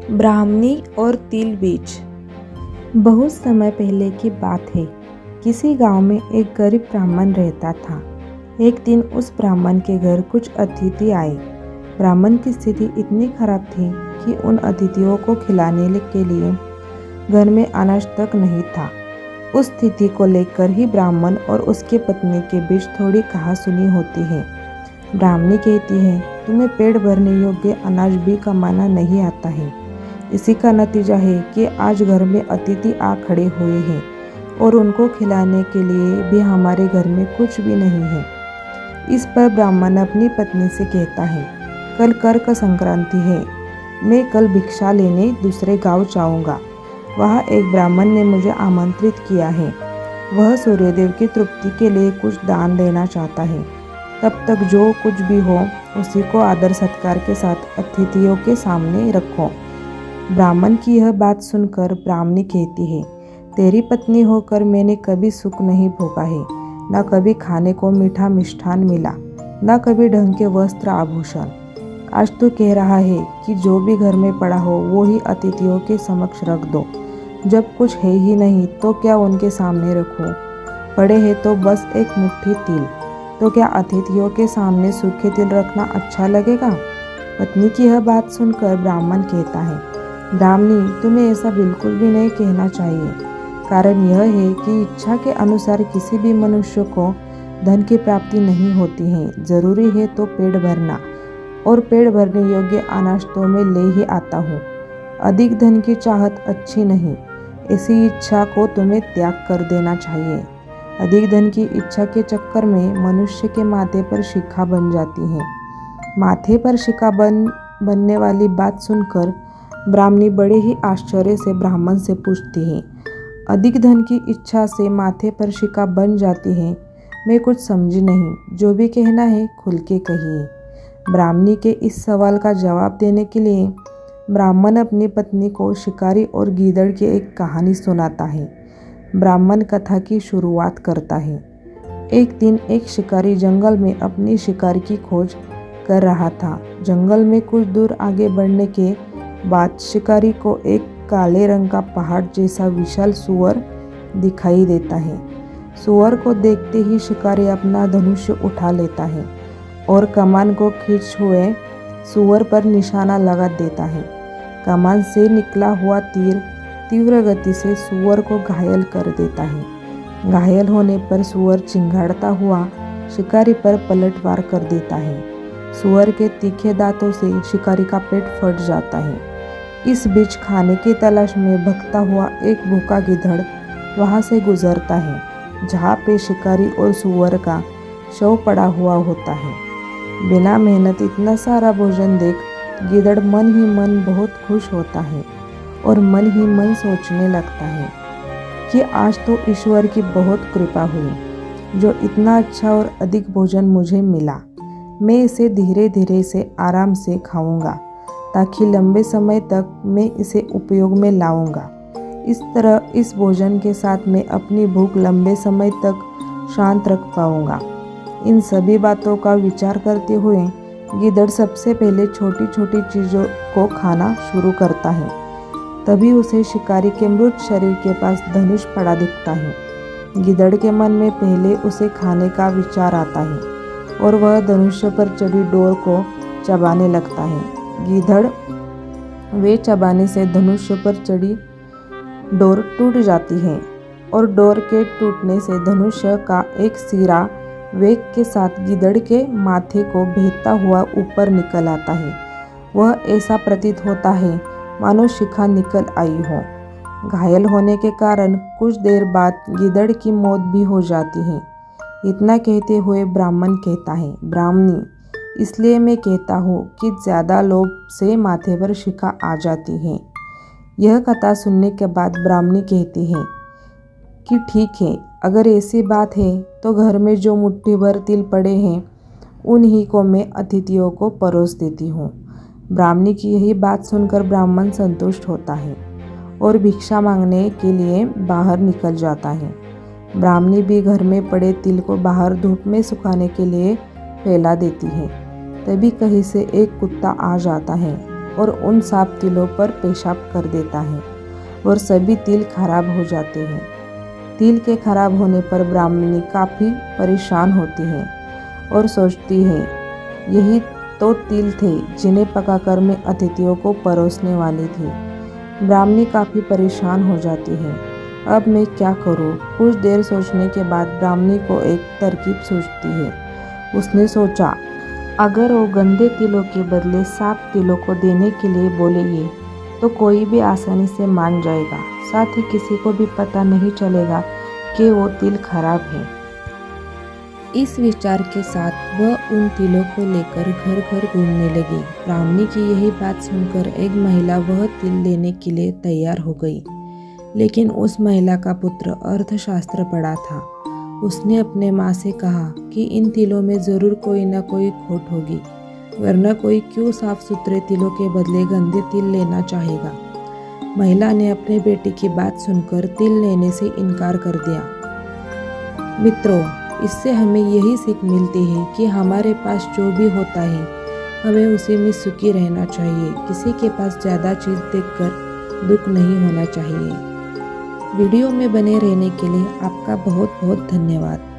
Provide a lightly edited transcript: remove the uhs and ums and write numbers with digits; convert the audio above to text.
ब्राह्मणी और तिल बीज। बहुत समय पहले की बात है। किसी गांव में एक गरीब ब्राह्मण रहता था। एक दिन उस ब्राह्मण के घर कुछ अतिथि आए। ब्राह्मण की स्थिति इतनी खराब थी कि उन अतिथियों को खिलाने के लिए घर में अनाज तक नहीं था। उस स्थिति को लेकर ही ब्राह्मण और उसकी पत्नी के बीच थोड़ी कहासुनी होती है। ब्राह्मणी कहती है, तुम्हें पेट भरने योग्य अनाज भी कमाना नहीं आता है। इसी का नतीजा है कि आज घर में अतिथि आ खड़े हुए हैं और उनको खिलाने के लिए भी हमारे घर में कुछ भी नहीं है। इस पर ब्राह्मण अपनी पत्नी से कहता है, कल कर्क संक्रांति है, मैं कल भिक्षा लेने दूसरे गांव जाऊंगा। वहाँ एक ब्राह्मण ने मुझे आमंत्रित किया है। वह सूर्यदेव की तृप्ति के लिए कुछ दान देना चाहता है। तब तक जो कुछ भी हो उसी को आदर सत्कार के साथ अतिथियों के सामने रखो। ब्राह्मण की यह बात सुनकर ब्राह्मणी कहती है, तेरी पत्नी होकर मैंने कभी सुख नहीं भोगा है, न कभी खाने को मीठा मिष्ठान मिला, न कभी ढंग के वस्त्र आभूषण। आज तू कह रहा है कि जो भी घर में पड़ा हो वो ही अतिथियों के समक्ष रख दो। जब कुछ है ही नहीं तो क्या उनके सामने रखूं? पड़े हैं तो बस एक मुट्ठी तिल, तो क्या अतिथियों के सामने सूखे तिल रखना अच्छा लगेगा? पत्नी की यह बात सुनकर ब्राह्मण कहता है, ब्राह्मणी, तुम्हें ऐसा बिल्कुल भी नहीं कहना चाहिए। कारण यह है कि इच्छा के अनुसार किसी भी मनुष्य को धन की प्राप्ति नहीं होती है। जरूरी है तो पेट भरना, और पेट भरने योग्य अनाज तो मैं ले ही आता हूँ। अधिक धन की चाहत अच्छी नहीं। ऐसी इच्छा को तुम्हें त्याग कर देना चाहिए। अधिक धन की इच्छा के चक्कर में मनुष्य के माथे पर शिखा बन जाती है। माथे पर शिखा बनने वाली बात सुनकर ब्राह्मणी बड़े ही आश्चर्य से ब्राह्मण से पूछती है, अधिक धन की इच्छा से माथे पर शिखा बन जाती है? मैं कुछ समझी नहीं, जो भी कहना है खुल के कहिए। ब्राह्मणी के इस सवाल का जवाब देने के लिए ब्राह्मण अपनी पत्नी को शिकारी और गीदड़ की एक कहानी सुनाता है। ब्राह्मण कथा की शुरुआत करता है। एक दिन एक शिकारी जंगल में अपनी शिकार की खोज कर रहा था। जंगल में कुछ दूर आगे बढ़ने के बाद शिकारी को एक काले रंग का पहाड़ जैसा विशाल सुअर दिखाई देता है। सुअर को देखते ही शिकारी अपना धनुष्य उठा लेता है और कमान को खींच हुए सुअर पर निशाना लगा देता है। कमान से निकला हुआ तीर तीव्र गति से सुअर को घायल कर देता है। घायल होने पर सुअर चिंगाड़ता हुआ शिकारी पर पलटवार कर देता है। सुअर के तीखे दांतों से शिकारी का पेट फट जाता है। इस बीच खाने की तलाश में भगता हुआ एक भूखा गिद्धड़ वहां से गुजरता है, जहां पे शिकारी और सुअर का शव पड़ा हुआ होता है। बिना मेहनत इतना सारा भोजन देख गिद्धड़ मन ही मन बहुत खुश होता है और मन ही मन सोचने लगता है कि आज तो ईश्वर की बहुत कृपा हुई, जो इतना अच्छा और अधिक भोजन मुझे मिला। मैं इसे धीरे धीरे से आराम से खाऊंगा ताकि लंबे समय तक मैं इसे उपयोग में लाऊंगा। इस तरह इस भोजन के साथ मैं अपनी भूख लंबे समय तक शांत रख पाऊंगा। इन सभी बातों का विचार करते हुए गिद्धड़ सबसे पहले छोटी छोटी चीज़ों को खाना शुरू करता है। तभी उसे शिकारी के मृत शरीर के पास धनुष पड़ा दिखता है। गिद्धड़ के मन में पहले उसे खाने का विचार आता है और वह धनुष्य पर चढ़ी डोर को चबाने लगता है। गिद्धड़ वे चबाने से धनुष्य पर चढ़ी डोर टूट जाती है और डोर के टूटने से धनुष्य का एक सिरा वेग के साथ गिद्धड़ के माथे को भेदता हुआ ऊपर निकल आता है। वह ऐसा प्रतीत होता है मानो शिखा निकल आई हो। घायल होने के कारण कुछ देर बाद गिद्धड़ की मौत भी हो जाती है। इतना कहते हुए ब्राह्मण कहता है, ब्राह्मणी, इसलिए मैं कहता हूँ कि ज़्यादा लोभ से माथे पर शिखा आ जाती है। यह कथा सुनने के बाद ब्राह्मणी कहती है कि ठीक है, अगर ऐसी बात है तो घर में जो मुट्ठी भर तिल पड़े हैं उन्हीं को मैं अतिथियों को परोस देती हूँ। ब्राह्मणी की यही बात सुनकर ब्राह्मण संतुष्ट होता है और भिक्षा मांगने के लिए बाहर निकल जाता है। ब्राह्मणी भी घर में पड़े तिल को बाहर धूप में सुखाने के लिए फैला देती है। तभी कहीं से एक कुत्ता आ जाता है और उन साफ तिलों पर पेशाब कर देता है और सभी तिल खराब हो जाते हैं। तिल के खराब होने पर ब्राह्मणी काफ़ी परेशान होती है और सोचती है यही तो तिल थे जिन्हें पकाकर मैं अतिथियों को परोसने वाली थी। ब्राह्मणी काफ़ी परेशान हो जाती है। अब मैं क्या करूं? कुछ देर सोचने के बाद ब्राह्मणी को एक तरकीब सूझती है। उसने सोचा अगर वो गंदे तिलों के बदले साफ तिलों को देने के लिए बोलेगी तो कोई भी आसानी से मान जाएगा, साथ ही किसी को भी पता नहीं चलेगा कि वो तिल खराब है। इस विचार के साथ वह उन तिलों को लेकर घर घर घूमने लगी। ब्राह्मणी की यही बात सुनकर एक महिला वह तिल लेने के लिए तैयार हो गई, लेकिन उस महिला का पुत्र अर्थशास्त्र पढ़ा था। उसने अपने माँ से कहा कि इन तिलों में ज़रूर कोई न कोई खोट होगी, वरना कोई क्यों साफ सुथरे तिलों के बदले गंदे तिल लेना चाहेगा। महिला ने अपने बेटे की बात सुनकर तिल लेने से इनकार कर दिया। मित्रों, इससे हमें यही सीख मिलती है कि हमारे पास जो भी होता है हमें उसी में सुखी रहना चाहिए। किसी के पास ज़्यादा चीज़ देखकर दुख नहीं होना चाहिए। वीडियो में बने रहने के लिए आपका बहुत बहुत धन्यवाद।